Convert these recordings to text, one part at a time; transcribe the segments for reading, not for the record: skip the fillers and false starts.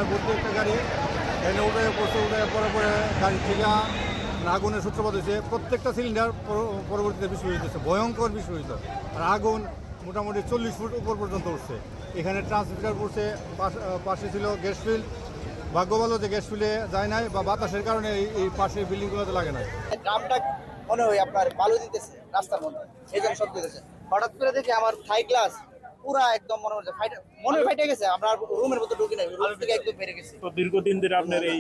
ভর্তি একটা গাড়ি এনে উঠে পড়ছে, উঠে পরে পরে গাড়ি থেকে আগুনের সূত্রপাত হয়েছে। প্রত্যেকটা সিলিন্ডার পরবর্তীতে বিস্ফোরিত হয়েছে, ভয়ঙ্কর বিস্ফোরিত। আর আগুন মোটামুটি 40 ফুট উপর পর্যন্ত উঠছে। এখানে ট্রান্সমিটার পড়ছে, পাশে ছিল গ্যাস ফিল্ড। ভাগ্য ভালো যে গ্যাস ফিল্ডে যায় নাই বা বাতাসের কারণে এই পাশের বিল্ডিংগুলোতে লাগে নাই। গ্রামটা মনে হয় আপনার বালু দিতেছে রাস্তার মধ্যে, এই জন্য শব্দ দিতেছে। হঠাৎ করে দেখি আমার থাই গ্লাস পুরা একদম মনে ফাইটে গেছে। আমরা রুমের মধ্যে ঢুকি নাই, রুম থেকে একদম বেরিয়ে গেছি। তো দীর্ঘদিন ধরে আপনার এই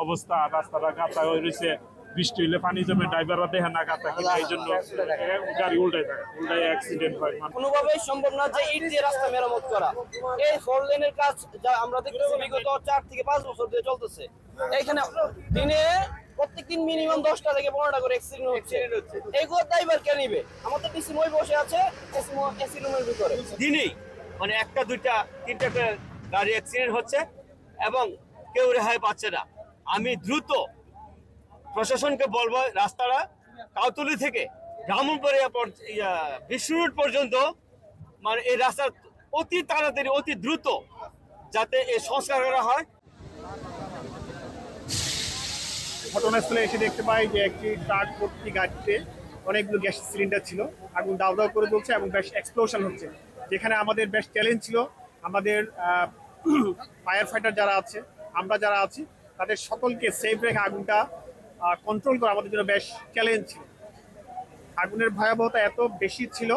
অবস্থা, রাস্তাটা কাঁচা হয়ে রয়েছে, বৃষ্টি হইলে পানি জমে, ড্রাইভাররা দেখে না কাঁচা কিনা, এই জন্য গাড়ি উল্টায় থাকে, উল্টায় অ্যাক্সিডেন্ট হয়। কোনোভাবেই সম্ভব না যে ইট দিয়ে রাস্তা মেরামত করা। এই 4 লেনের কাজ যা আমরা দেখতেছি বিগত 4 থেকে 5 বছর ধরে চলতেছে। এখানে দিনে প্রত্যেকদিন মিনিমাম 10টা থেকে 15টা করে অ্যাক্সিডেন্ট হচ্ছে। এইগুলো ড্রাইভার কে নিবে? আমাদের ডিসি মই বসে আছে এসি রুমের ভিতরে। দিনেই মানে একটা দুইটা তিনটা করে গাড়ি অ্যাক্সিডেন্ট হচ্ছে এবং কেউ রেহাই পাচ্ছে না। আমি দ্রুত প্রশাসনকে বলবো রাস্তাটা কাউতলি থেকে ব্রাহ্মণবাড়িয়া বিশ্ব রোড পর্যন্ত মানে এই রাস্তা অতি তাড়াতাড়ি অতি দ্রুত যাতে এই সংস্কার করা হয়। ঘটনাস্থলে এসে দেখতে পাই যে একটি ট্রাক ভর্তি গাড়িতে অনেকগুলো গ্যাস সিলিন্ডার ছিল, আগুন দাউ দাউ করে জ্বলছে এবং বেশ এক্সপ্লোশন হচ্ছে। যেখানে আমাদের বেশ চ্যালেঞ্জ ছিল, আমাদের ফায়ার ফাইটার যারা আছে, আমরা যারা আছি, তাদের সকলকে সেফ রেখে আগুনটা কন্ট্রোল করা আমাদের জন্য বেশ চ্যালেঞ্জ ছিল। আগুনের ভয়াবহতা এত বেশি ছিল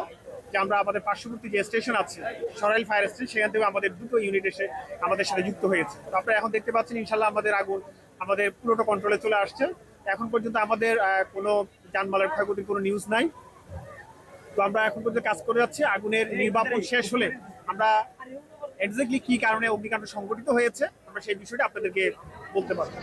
যে আমরা আমাদের পার্শ্ববর্তী যে স্টেশন আছে সরাইল ফায়ার স্টেশন, সেখান থেকে আমাদের দুটো ইউনিট এসে আমাদের সাথে যুক্ত হয়েছে। তো আপনারা এখন দেখতে পাচ্ছেন ইনশাল্লাহ আমাদের আগুন আমাদের পুরোটা কন্ট্রোলে চলে আসছে। এখন পর্যন্ত আমাদের কোনো যানমালের ক্ষয়ক্ষতির কোনো নিউজ নাই। তো আমরা এখন পর্যন্ত কাজ করে যাচ্ছি। আগুনের নির্বাপন শেষ হলে আমরা এক্স্যাক্টলি কি কারণে অগ্নিকাণ্ড সংঘটিত হয়েছে আমরা সেই বিষয়টা আপনাদেরকে বলতে পারবো।